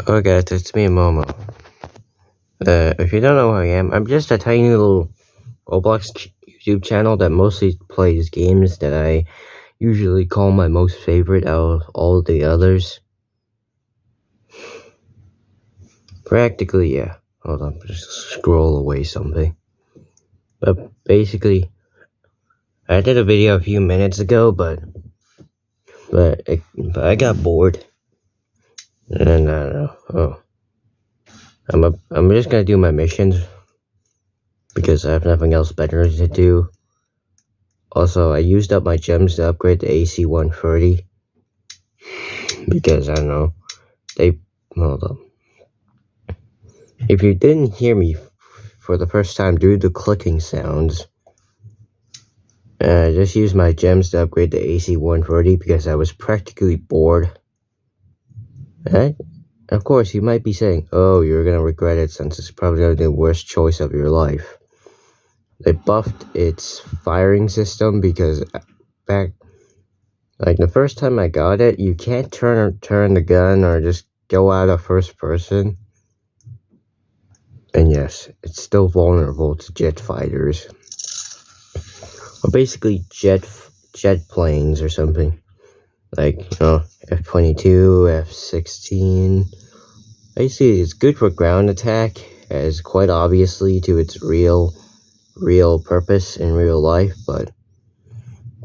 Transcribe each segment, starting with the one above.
Oh guys, it's me, Momo. If you don't know who I am, I'm just a tiny little Roblox YouTube channel that mostly plays games that I usually call my most favorite out of all the others. Practically, yeah. Hold on, just scroll away something. But basically, I did a video a few minutes ago, but I got bored, and I don't know. I'm just gonna do my missions because I have nothing else better to do. Also, I used up my gems to upgrade the AC 130 because I don't know. Hold up. If you didn't hear me for the first time due to clicking sounds, I just used my gems to upgrade the AC 130 because I was practically bored. And of course, you might be saying, "Oh, you're gonna regret it since it's probably gonna be the worst choice of your life." They buffed its firing system because like the first time I got it, you can't turn the gun or just go out of first person. And yes, it's still vulnerable to jet fighters, or basically jet planes or something, like F-22, F-16. Basically, it's good for ground attack, as quite obviously to its real purpose in real life, but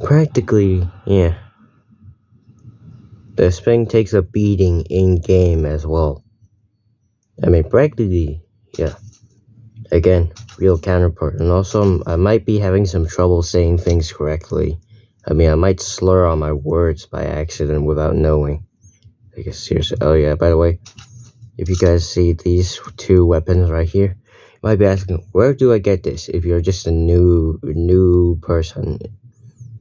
practically, yeah. This thing takes a beating in-game as well. I mean, practically, yeah. Again, real counterpart. And also, I might be having some trouble saying things correctly. I mean, I might slur on my words by accident without knowing. I guess seriously. Oh yeah, by the way, if you guys see these two weapons right here, you might be asking, where do I get this? If you're just a new person.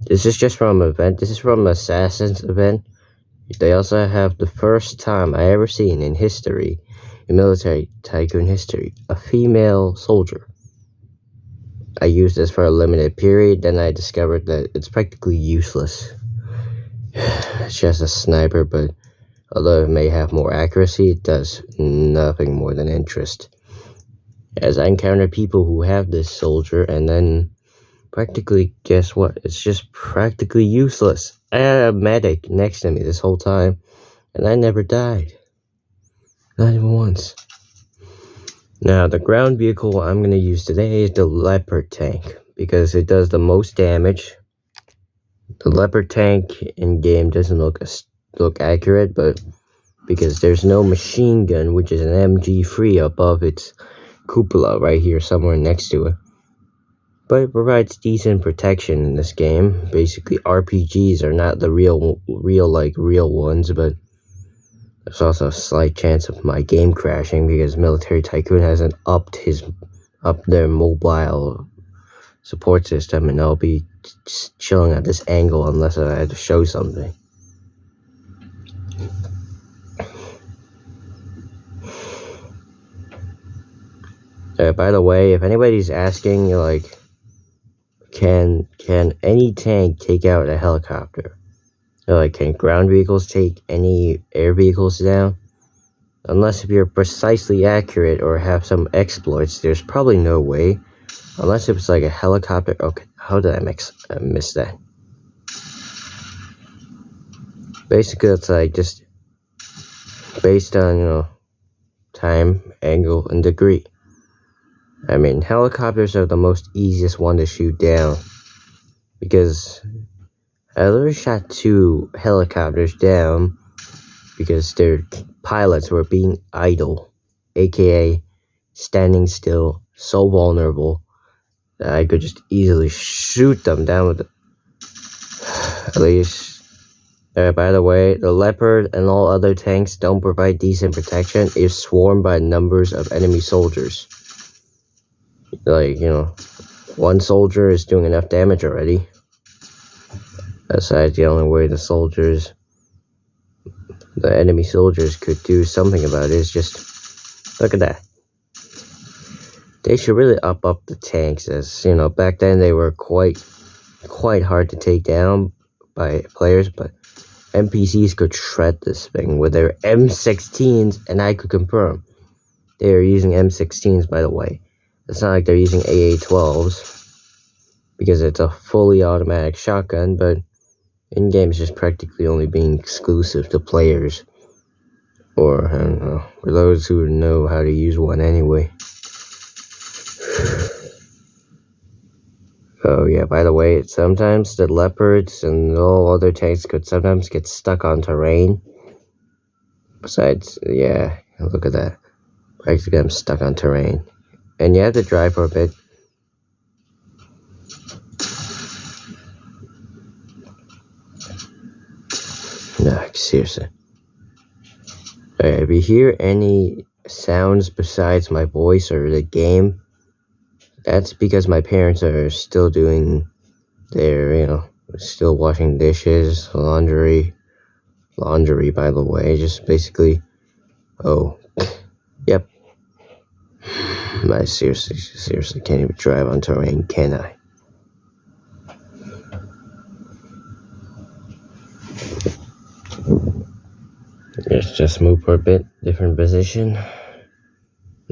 This is just from an event. This is from Assassin's event. They also have the first time I ever seen in history, in military Tycoon history, a female soldier. I used this for a limited period, then I discovered that it's practically useless. It's just a sniper, but although it may have more accuracy, it does nothing more than interest. As I encounter people who have this soldier, and then practically, guess what? It's just practically useless. I had a medic next to me this whole time, and I never died. Not even once. Now, the ground vehicle I'm going to use today is the Leopard tank, because it does the most damage. The Leopard tank in-game doesn't look accurate, but because there's no machine gun, which is an MG3 above its cupola right here somewhere next to it. But it provides decent protection in this game. Basically, RPGs are not the real ones, but there's also a slight chance of my game crashing because Military Tycoon hasn't upped their mobile support system, and I'll be chilling at this angle unless I had to show something. By the way, if anybody's asking, like, can any tank take out a helicopter? Like, can ground vehicles take any air vehicles down? Unless if you're precisely accurate or have some exploits, there's probably no way. Unless it was like a helicopter. Okay, how did I miss that? Basically, it's like just based on, time, angle, and degree. I mean, helicopters are the most easiest one to shoot down, because I literally shot 2 helicopters down because their pilots were being idle, aka standing still, so vulnerable that I could just easily shoot them down with at least. By the way, the Leopard and all other tanks don't provide decent protection if swarmed by numbers of enemy soldiers. Like, one soldier is doing enough damage already. Besides, the only way the enemy soldiers could do something about it is just, look at that. They should really up the tanks, as, back then they were quite hard to take down by players, but NPCs could shred this thing with their M16s, and I could confirm they are using M16s, by the way. It's not like they're using AA-12s, because it's a fully automatic shotgun, but in-game is just practically only being exclusive to players. Or, I don't know, for those who know how to use one anyway. Oh yeah, by the way, sometimes the leopards and all other tanks could sometimes get stuck on terrain. Besides, yeah, look at that. Practically I'm stuck on terrain. And you have to drive for a bit. No, seriously. Alright, if you hear any sounds besides my voice or the game, that's because my parents are still doing their, still washing dishes, laundry, by the way, just basically, oh, yep. I seriously can't even drive on terrain, can I? Let's just move for a bit, different position.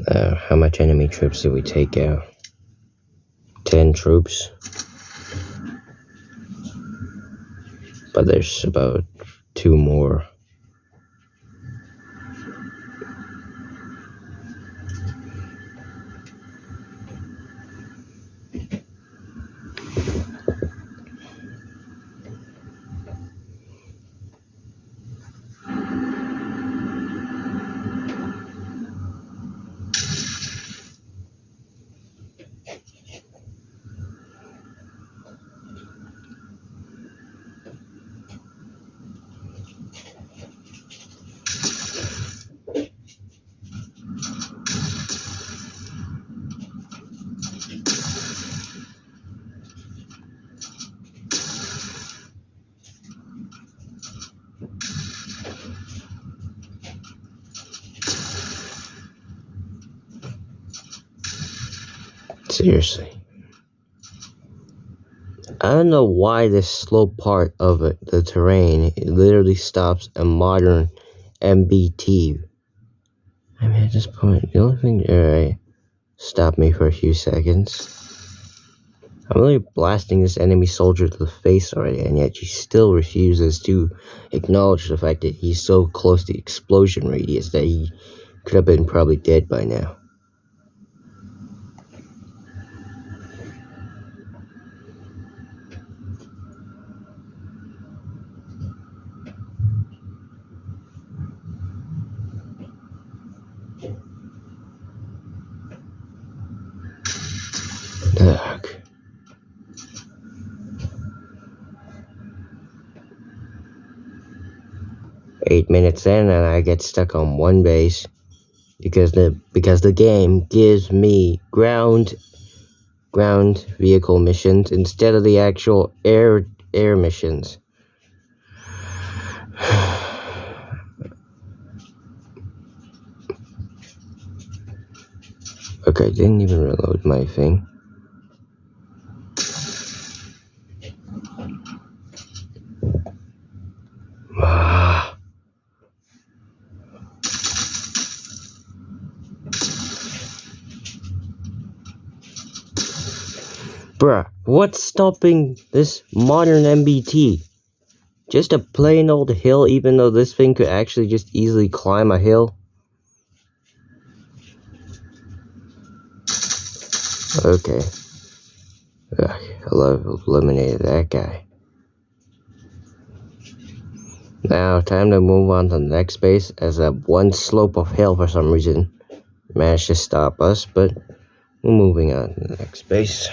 How much enemy troops did we take out? 10 troops. But there's about 2 more. Seriously. I don't know why this slow part of it, the terrain, it literally stops a modern MBT. I mean, at this point, the only thing, alright, stop me for a few seconds. I'm really blasting this enemy soldier to the face already, and yet he still refuses to acknowledge the fact that he's so close to the explosion radius that he could have been probably dead by now. Ugh. Eight minutes in, and I get stuck on one base because the game gives me ground vehicle missions instead of the actual air missions. Okay, didn't even reload my thing. Bruh, what's stopping this modern MBT? Just a plain old hill, even though this thing could actually just easily climb a hill? Okay. Ugh, I've eliminated that guy. Now, time to move on to the next base, as that one slope of hill for some reason managed to stop us, but we're moving on to the next base.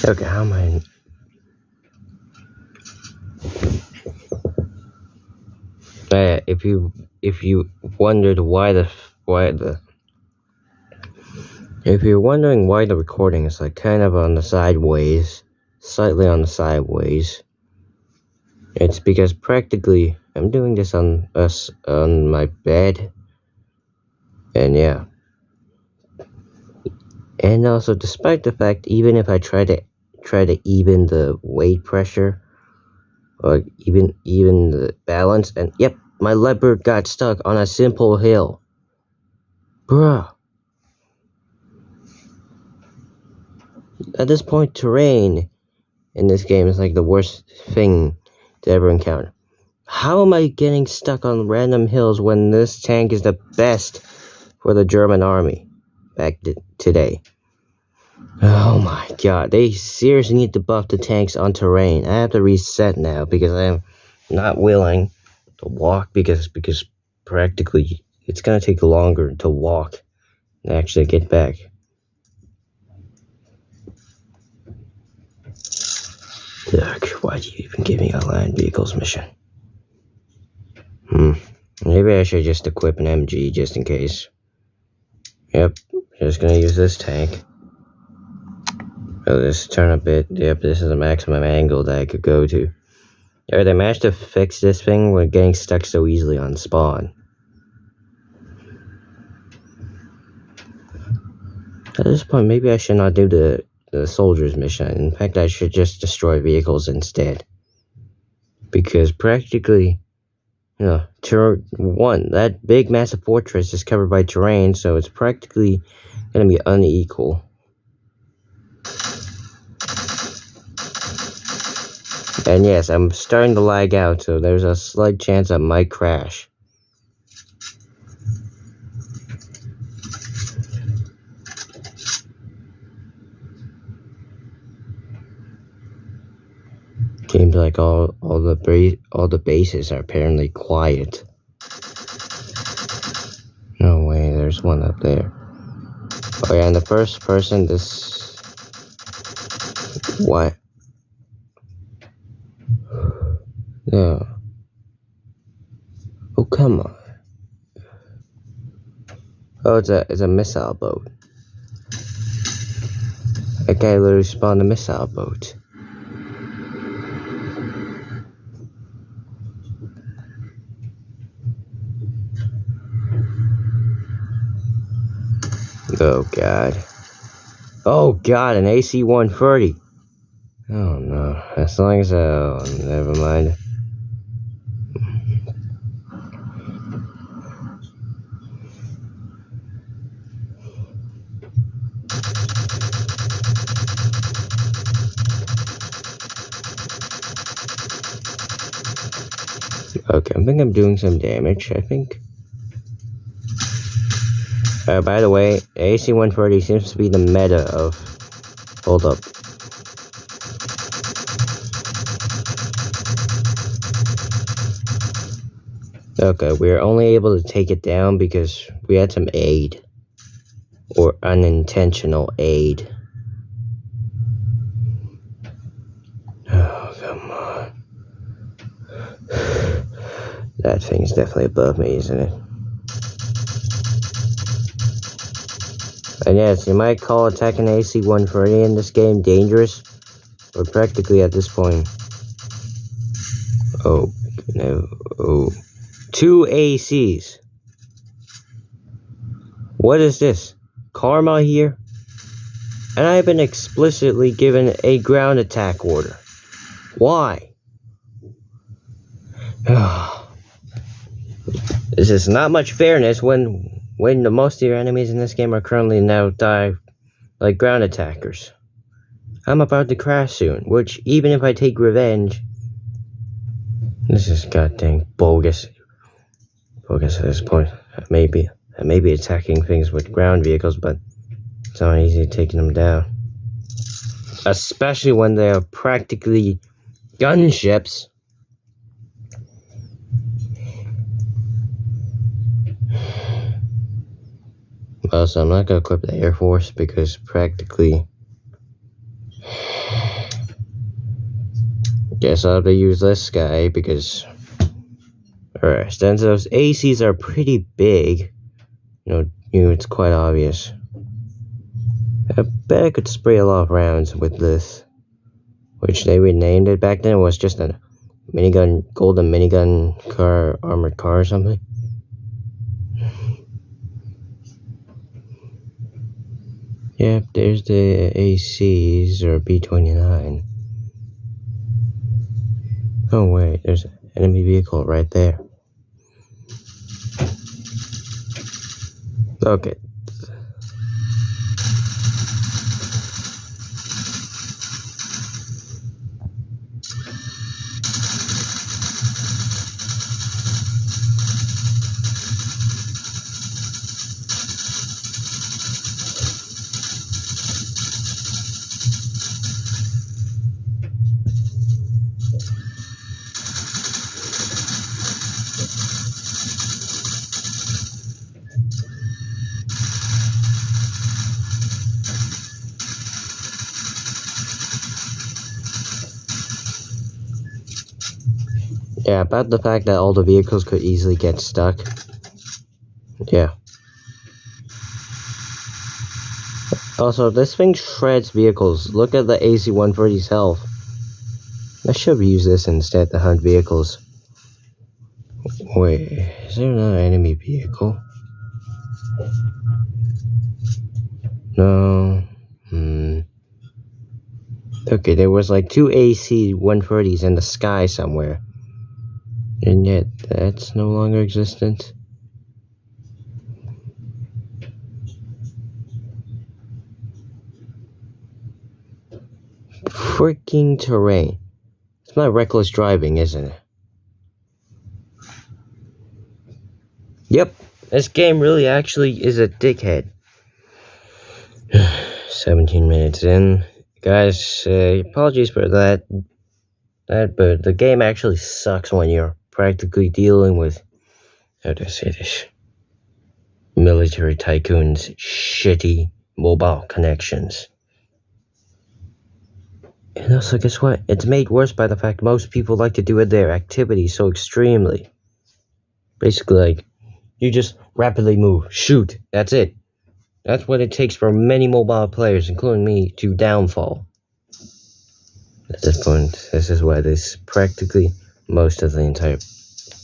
Okay, how am I? If you wondered if you're wondering why the recording is like kind of on the sideways, slightly on the sideways, it's because practically I'm doing this on my bed, and yeah, and also despite the fact even if I try to even the weight pressure or even the balance, and yep, my leopard got stuck on a simple hill, bruh. At this point, terrain in this game is like the worst thing to ever encounter. How am I getting stuck on random hills when this tank is the best for the German army today? Oh my god, they seriously need to buff the tanks on terrain. I have to reset now because I am not willing to walk because practically it's gonna take longer to walk and actually get back. Ugh, why do you even give me a land vehicles mission? Maybe I should just equip an MG just in case. Yep, just gonna use this tank. Oh, this turn a bit. Yep, this is the maximum angle that I could go to. Alright, they managed to fix this thing when getting stuck so easily on spawn. At this point, maybe I should not do the soldiers mission. In fact, I should just destroy vehicles instead. Because practically, that big massive fortress is covered by terrain, so it's practically gonna be unequal. And yes, I'm starting to lag out, so there's a slight chance I might crash. Seems like all the bases are apparently quiet. No way, there's one up there. Oh yeah, and the first person, what? No. Oh, come on. Oh, it's a missile boat. That guy literally spawned a missile boat. Oh god. Oh god, an AC-130. Oh no. As long as never mind. Okay, I think I'm doing some damage, I think. By the way, AC-130 seems to be the meta of... Hold up. Okay, we were only able to take it down because we had some aid. Or unintentional aid. Oh, come on. That thing's definitely above me, isn't it? And yes, you might call attacking AC-130 in this game dangerous. Or practically at this point. Oh, no. Oh. 2 ACs. What is this? Karma here? And I've been explicitly given a ground attack order. Why? This is not much fairness when the most of your enemies in this game are currently now die like ground attackers. I'm about to crash soon, which even if I take revenge, this is goddamn bogus. Bogus at this point. I may be attacking things with ground vehicles, but it's not easy taking them down. Especially when they are practically gunships. Also, I'm not gonna equip the Air Force because practically Guess I'll have to use this guy because, alright, since those ACs are pretty big, it's quite obvious. I bet I could spray a lot of rounds with this, which they renamed it back then. It was just a minigun, golden minigun car, armored car or something. Yep, there's the ACs or B-29. Oh wait, there's an enemy vehicle right there. Okay. Yeah, about the fact that all the vehicles could easily get stuck. Yeah. Also, this thing shreds vehicles. Look at the AC-130's health. I should use this instead to hunt vehicles. Wait, is there another enemy vehicle? No. Okay, there was like 2 AC-130s in the sky somewhere. And yet, that's no longer existent. Freaking terrain. It's not reckless driving, isn't it? Yep, this game really actually is a dickhead. 17 minutes in. Guys, apologies for that, but the game actually sucks when you're practically dealing with, how do I say this, military tycoons' shitty mobile connections. And also, guess what? It's made worse by the fact most people like to do their activities so extremely. Basically, like, you just rapidly move, shoot, that's it. That's what it takes for many mobile players, including me, to downfall. At this point, this is why this practically most of the entire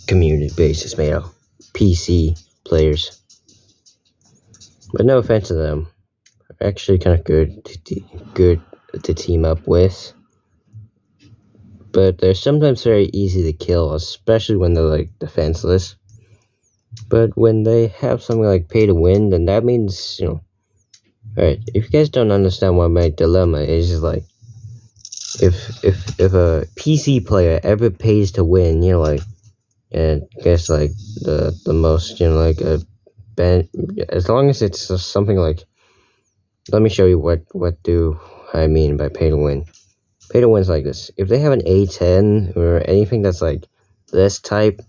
community base is made of PC players. But no offense to them, they're actually kind of good to team up with. But they're sometimes very easy to kill, especially when they're like defenseless. But when they have something like pay to win, then that means, alright, if you guys don't understand what my dilemma is like, if a PC player ever pays to win, and I guess like the most, as long as it's something like, let me show you what do I mean by pay to win. Pay to win is like this. If they have an A10 or anything that's like this type,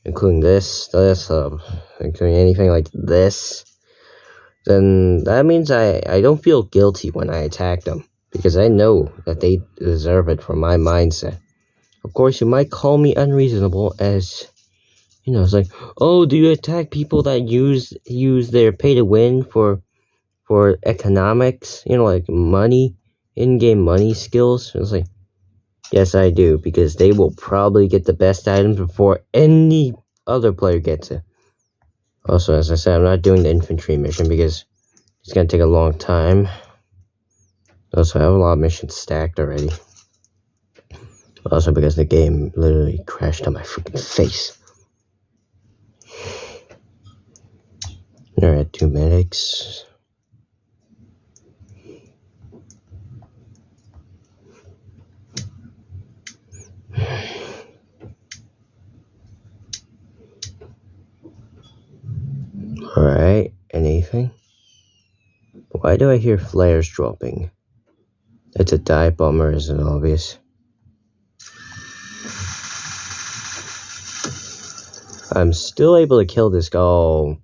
including this, including anything like this, then that means I don't feel guilty when I attack them, because I know that they deserve it from my mindset. Of course, you might call me unreasonable, as, it's like, oh, do you attack people that use their pay to win for economics, like money, in-game money skills? It's like, yes, I do, because they will probably get the best items before any other player gets it. Also, as I said, I'm not doing the infantry mission because it's gonna take a long time. Also, I have a lot of missions stacked already. Also, because the game literally crashed on my freaking face. Alright, 2 medics. Alright, anything? Why do I hear flares dropping? It's a dive bomber, isn't it obvious? I'm still able to kill this guy.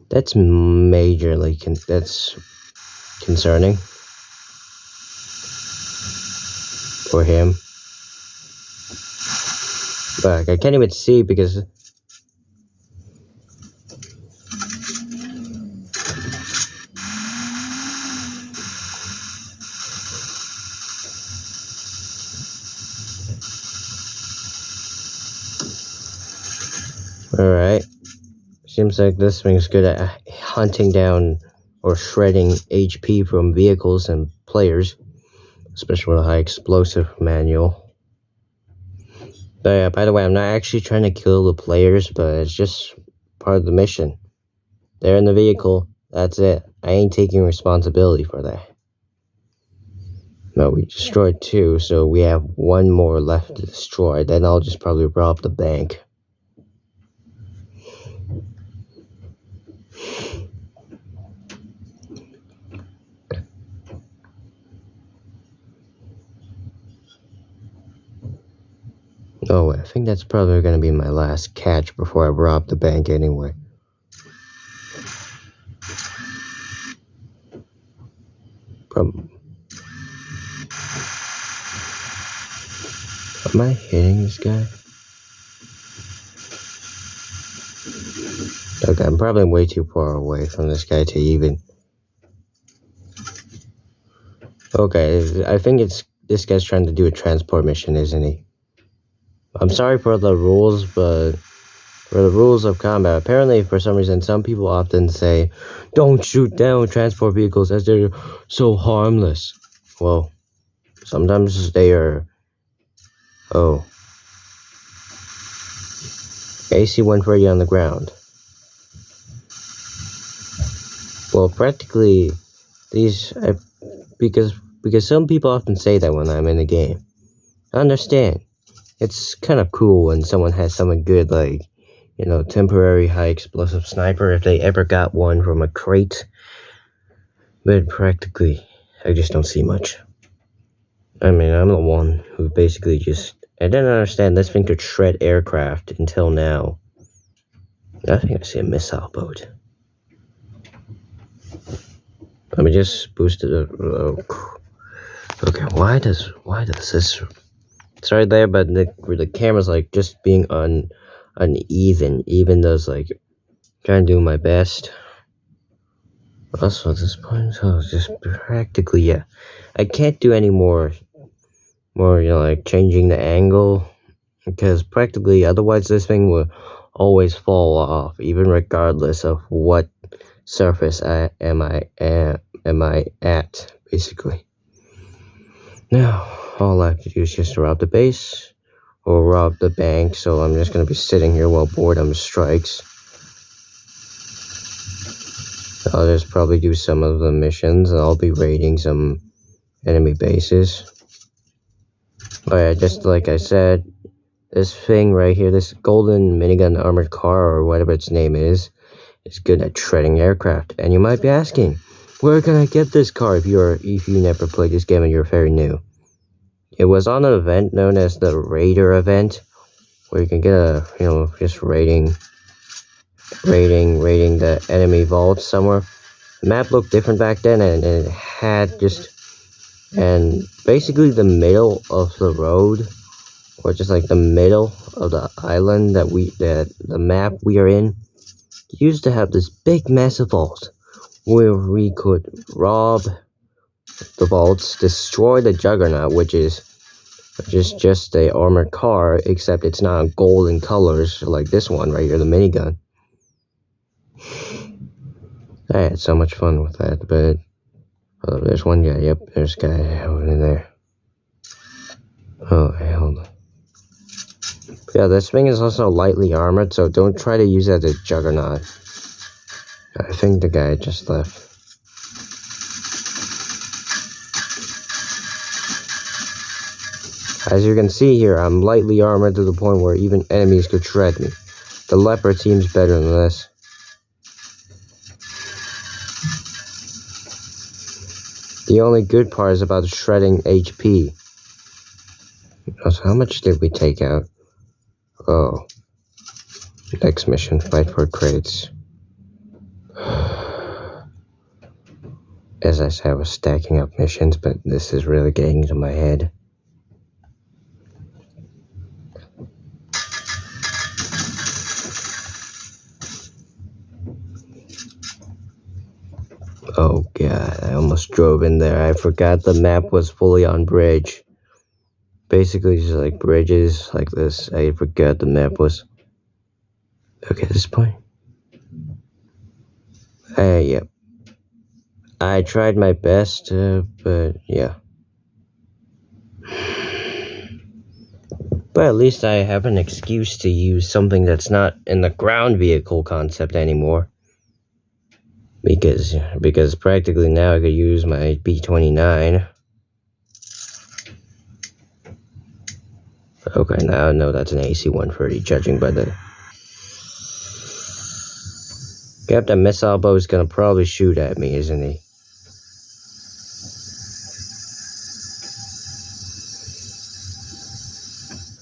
That's majorly that's concerning. for him. But I can't even see because... Alright. Seems like this thing's good at hunting down or shredding HP from vehicles and players, especially with a high explosive manual. But yeah, by the way, I'm not actually trying to kill the players, but it's just part of the mission. They're in the vehicle, that's it. I ain't taking responsibility for that. No, we destroyed 2, so we have 1 more left to destroy. Then I'll just probably rob the bank. Oh, I think that's probably going to be my last catch before I rob the bank anyway. Am I hitting this guy? Okay, I'm probably way too far away from this guy to even... Okay, I think this guy's trying to do a transport mission, isn't he? I'm sorry for the rules, but for the rules of combat, apparently for some reason some people often say, don't shoot down transport vehicles as they're so harmless. Well, sometimes they are... Oh. AC-130 on the ground. Well, practically, because some people often say that when I'm in the game. I understand. It's kind of cool when someone has something good like, you know, temporary high explosive sniper if they ever got one from a crate. But practically, I just don't see much. I mean, I'm the one who basically just... I didn't understand this thing could shred aircraft until now. I think I see a missile boat. Let me just boost it up. Okay, why does this... It's right there, but the camera's like just being uneven, even though it's like trying to do my best. Also, at this point, so it's just practically, yeah. I can't do any more, you know, like changing the angle, because practically, otherwise this thing will always fall off, even regardless of what surface am I at, basically. Now, all I have to do is just rob the base, or rob the bank, so I'm just going to be sitting here while boredom strikes. I'll just probably do some of the missions, and I'll be raiding some enemy bases. Oh yeah, just like I said, this thing right here, this golden minigun armored car, or whatever its name is good at shredding aircraft. And you might be asking, where can I get this car if you never played this game and you're very new? It was on an event known as the Raider event, where you can get a, you know, just raiding the enemy vaults somewhere. The map looked different back then, and it had just, and basically the middle of the road, or just like the middle of the island that the map we are in, used to have this big massive vault where we could rob the vaults, destroy the Juggernaut, which is just a armored car, except it's not golden colors like this one right here, the minigun. I had so much fun with that, but there's one guy. Yep, there's a guy over in there. Oh, hold on. Yeah, this thing is also lightly armored, so don't try to use it as a Juggernaut. I think the guy just left. As you can see here, I'm lightly armored to the point where even enemies could shred me. The Leopard seems better than this. The only good part is about shredding HP. So how much did we take out? Oh. Next mission, fight for crates. As I said, I was stacking up missions, but this is really getting to my head. Oh god, I almost drove in there. I forgot the map was fully on bridge. Basically just like bridges like this. I forgot the map was. Okay, at this point. Yep. I tried my best, but yeah. But at least I have an excuse to use something that's not in the ground vehicle concept anymore. Because practically now I could use my B-29. Okay, now I know that's an AC-130, judging by the... Captain Missile Bow is gonna probably shoot at me, isn't he?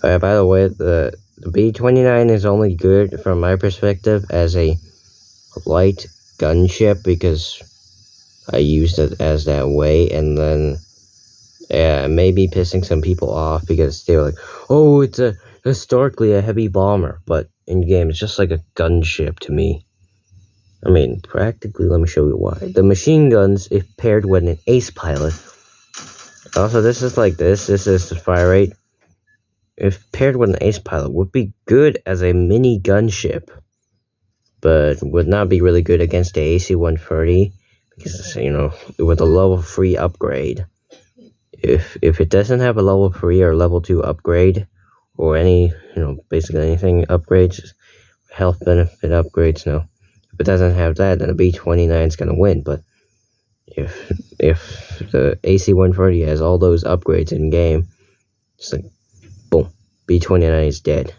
By the way, the B-29 is only good from my perspective as a light gunship because I used it as that way, and then maybe pissing some people off because they're like, oh, it's historically a heavy bomber, but in game it's just like a gunship to me. I mean, practically, let me show you why. The machine guns, if paired with an ace pilot, also this is like this is the fire rate. If paired with an ace pilot, would be good as a mini gunship, but would not be really good against the AC-130 because, you know, with a level 3 upgrade. If it doesn't have a level 3 or level 2 upgrade, or any, you know, basically anything upgrades, health benefit upgrades, no. If it doesn't have that, then a B-29 is gonna win, but if the AC-130 has all those upgrades in game, it's like, boom, B-29 is dead.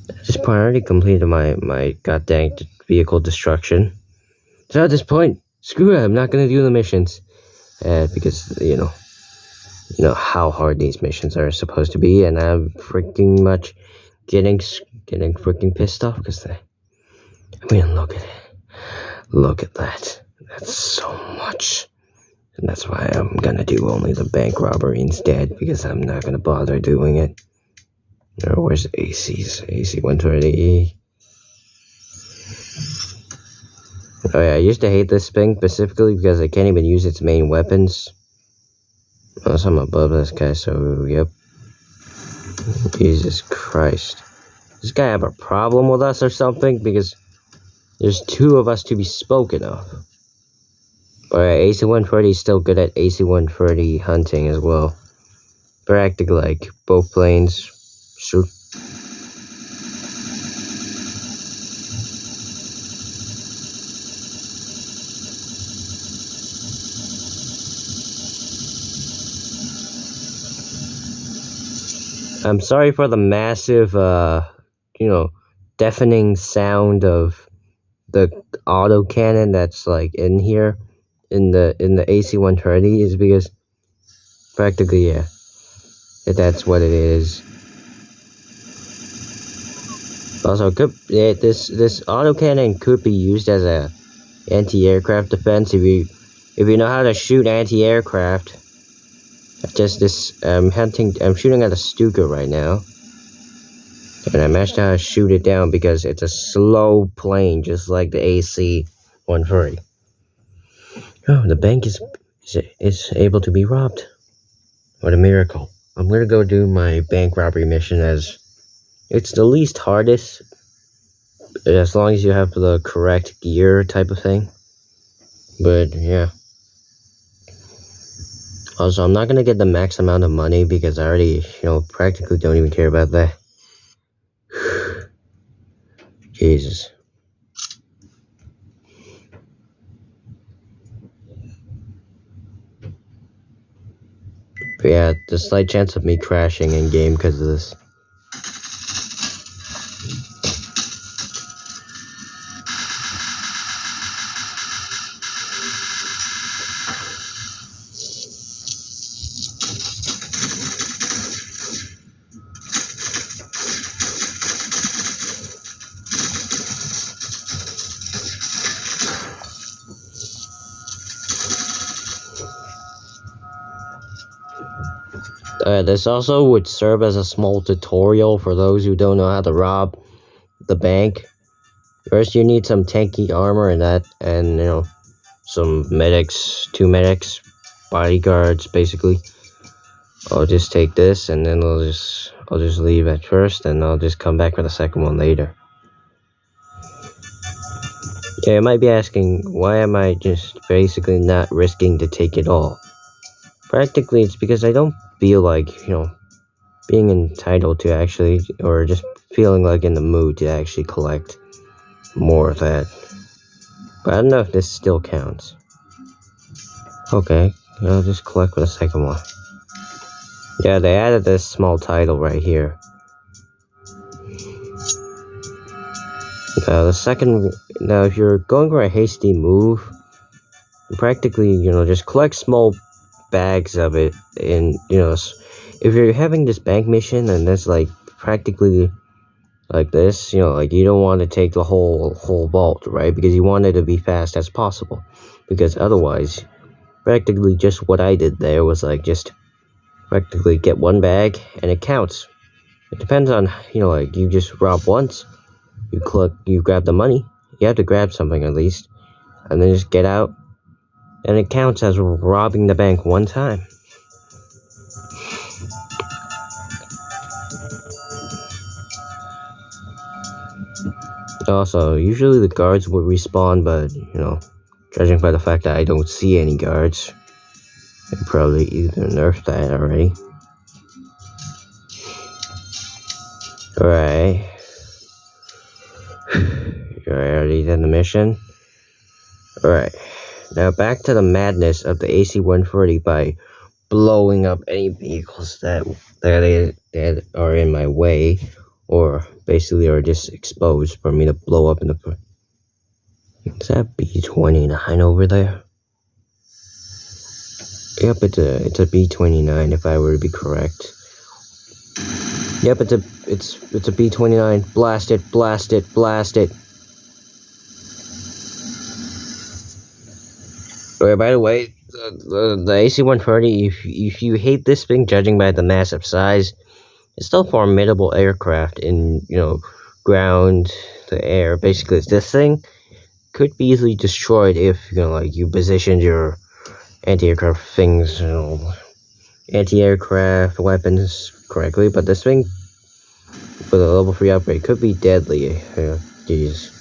At this point, I already completed my goddamn vehicle destruction. So at this point, screw it, I'm not gonna do the missions. Because, you know how hard these missions are supposed to be, and I'm freaking much getting freaking pissed off because I mean, look at it. Look at that. That's so much. And that's why I'm gonna do only the bank robbery instead, because I'm not gonna bother doing it. Or where's AC-130? Oh yeah, I used to hate this thing specifically because I can't even use its main weapons. Also, I'm above this guy, so yep. Jesus Christ. Does this guy have a problem with us or something? Because there's two of us to be spoken of. Alright, AC-130 is still good at AC-130 hunting as well. Practically, like, both planes. Shoot. I'm sorry for the massive, deafening sound of the autocannon that's, like, in here. In the AC-130 is because practically, yeah, that's what it is. Also, this autocannon could be used as a anti-aircraft defense if you know how to shoot anti-aircraft. Just this, I'm shooting at a Stuka right now, and I managed to shoot it down because it's a slow plane, just like the AC-130. Oh, the bank is able to be robbed. What a miracle! I'm gonna go do my bank robbery mission as it's the least hardest, as long as you have the correct gear type of thing. But yeah. Also, I'm not gonna get the max amount of money because I already, practically don't even care about that. Jesus. But yeah, the slight chance of me crashing in game because of this. This also would serve as a small tutorial for those who don't know how to rob the bank. First, you need some tanky armor and some medics, 2 medics, bodyguards, basically. I'll just take this, and then I'll just leave at first, and I'll just come back for the second one later. Yeah, you might be asking, why am I just basically not risking to take it all? Practically, it's because I don't feel like, being entitled to actually, or just feeling like in the mood to actually collect more of that. But I don't know if this still counts. Okay, I'll just collect for the second one. Yeah, they added this small title right here. Now if you're going for a hasty move, practically, just collect small bags of it, and, if you're having this bank mission, and that's like, practically, like this, like you don't want to take the whole vault, right? Because you want it to be fast as possible. Because otherwise, practically just what I did there was like just practically get one bag and it counts. It depends on, like you just rob once, you grab the money, you have to grab something at least, and then just get out, and it counts as robbing the bank one time. Also, usually the guards would respawn, but, judging by the fact that I don't see any guards, they probably either nerfed that already. Alright. I already did the mission. Alright. Now back to the madness of the AC-140 by blowing up any vehicles that are in my way, or basically are just exposed for me to blow up in the... Is that B-29 over there? Yep, it's a B-29 if I were to be correct. Yep, it's a B-29. Blast it, blast it, blast it. Alright, by the way, the AC-130, if you hate this thing, judging by the massive size, it's still a formidable aircraft in, ground to air. Basically, this thing could be easily destroyed if, like, you positioned your anti-aircraft things, anti-aircraft weapons correctly, but this thing, with a level 3 upgrade, could be deadly. Jeez.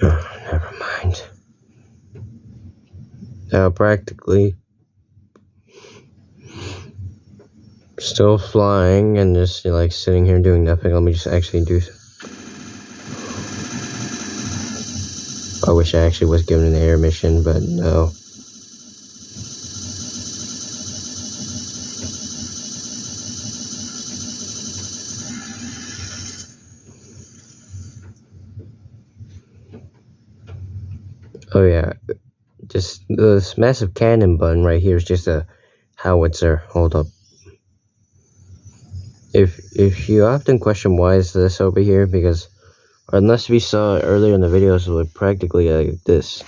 Never mind. Now, practically, still flying and just, like, sitting here doing nothing. Let me just actually do... I wish I actually was given an air mission, but no. Oh yeah, just this massive cannon button right here is just a howitzer. Hold up. If you often question why is this over here, because unless we saw it earlier in the videos, it would practically like this.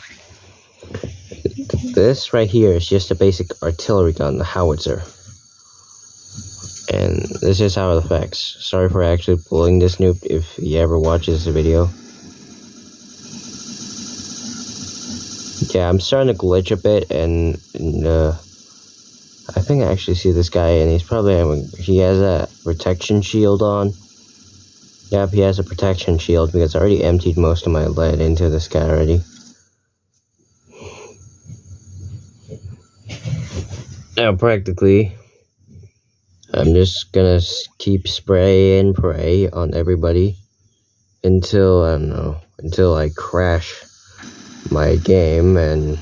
This right here is just a basic artillery gun, the howitzer. And this is how it affects. Sorry for actually pulling this noob if he ever watches the video. Yeah, I'm starting to glitch a bit, and I think I actually see this guy, and he has a protection shield on. Yep, he has a protection shield, because I already emptied most of my lead into this guy already. Now, practically, I'm just gonna keep spray and pray on everybody until, I don't know, until I crash my game, and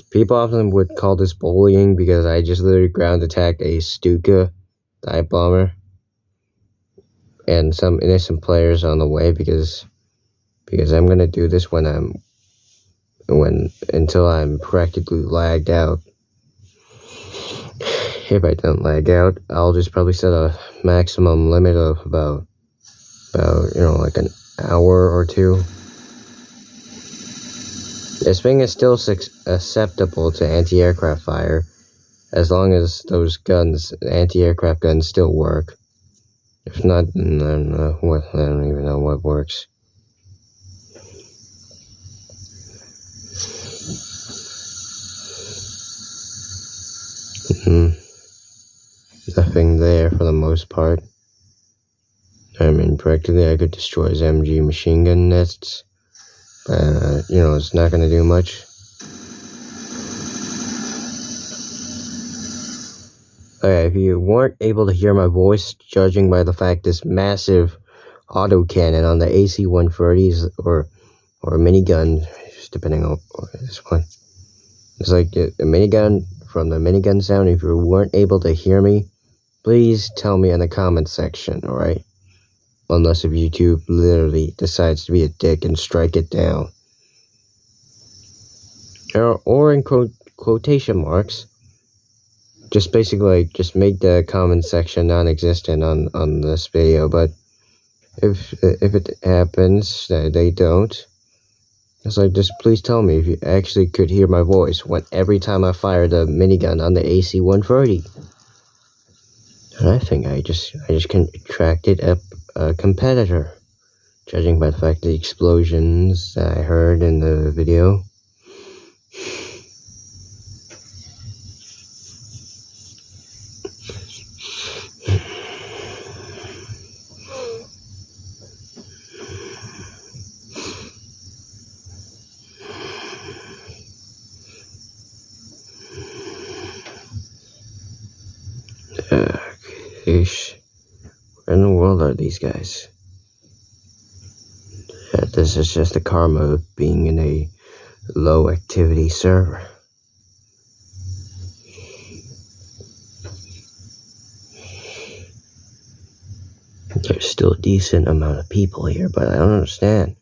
people often would call this bullying because I just literally ground attacked a Stuka dive bomber and some innocent players on the way because I'm gonna do this until I'm practically lagged out. If I don't lag out, I'll just probably set a maximum limit of about like an hour or two. This thing is still acceptable to anti-aircraft fire, as long as those guns, anti-aircraft guns, still work. If not, then I don't even know what works. Nothing there for the most part. I mean, practically I could destroy his MG machine gun nests. It's not gonna do much. Okay, if you weren't able to hear my voice, judging by the fact this massive autocannon on the AC-130s or a minigun, just depending on this one. It's like a minigun. From the minigun sound, if you weren't able to hear me, please tell me in the comment section, alright? Unless if YouTube literally decides to be a dick and strike it down. Or in quotation marks, just basically just make the comment section non-existent on this video. But if it happens that they don't, it's like, just please tell me if you actually could hear my voice when every time I fired a minigun on the AC-130. And I think I just contracted a competitor, judging by the fact the explosions that I heard in the video. Where in the world are these guys? This is just the karma of being in a low activity server. There's still a decent amount of people here, but I don't understand.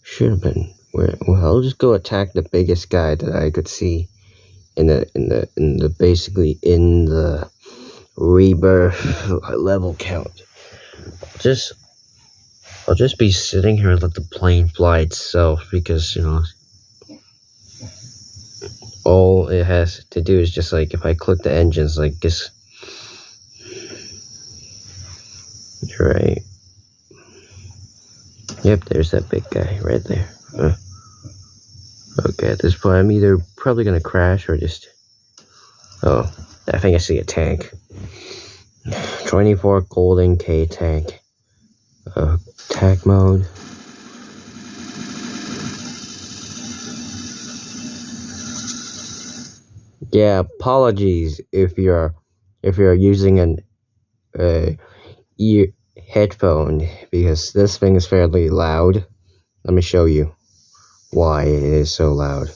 Should have been. Well, I'll just go attack the biggest guy that I could see in the basically in the rebirth level count. I'll just be sitting here and let the plane fly itself, because all it has to do is just like, if I click the engines like this. Right. Yep, there's that big guy right there. Okay, at this point I'm either probably gonna crash or just... Oh, I think I see a tank. 24 golden K tank. Attack mode. Yeah, apologies if you're using an ear headphone, because this thing is fairly loud. Let me show you why it is so loud.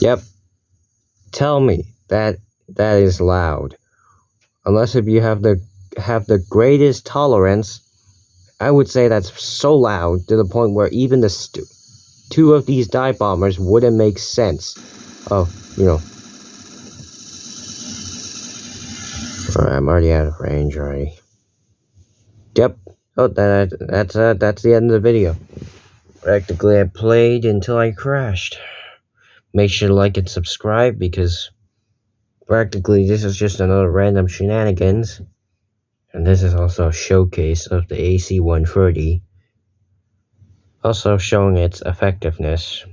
Yep. Tell me that is loud. Unless if you have the greatest tolerance, I would say that's so loud to the point where even the two of these dive bombers wouldn't make sense. Alright, I'm already out of range already. Yep. Oh, that's the end of the video. Practically, I played until I crashed. Make sure to like and subscribe, because practically this is just another random shenanigans. And this is also a showcase of the AC-130. Also showing its effectiveness.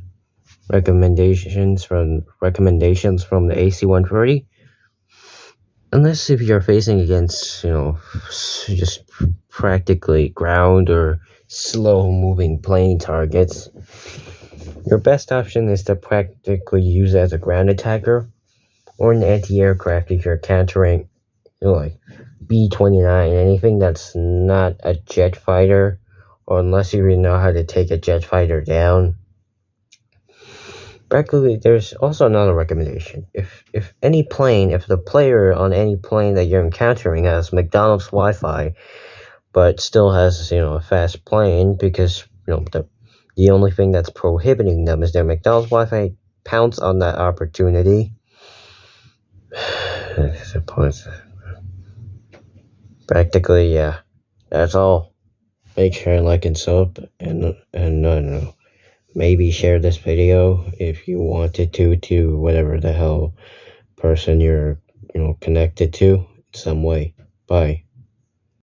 Recommendations from the AC-130. Unless if you're facing against, just practically ground or slow-moving plane targets, your best option is to practically use it as a ground attacker or an anti-aircraft if you're countering, like B-29, anything that's not a jet fighter, or unless you even know how to take a jet fighter down. Practically, there's also another recommendation. If the player on any plane that you're encountering has McDonald's Wi-Fi, but still has, a fast plane, because, the only thing that's prohibiting them is their McDonald's Wi-Fi pounce on that opportunity. I suppose. Practically, yeah. That's all. Make sure and like and sub, and no, maybe share this video if you wanted to whatever the hell person you're connected to in some way. Bye.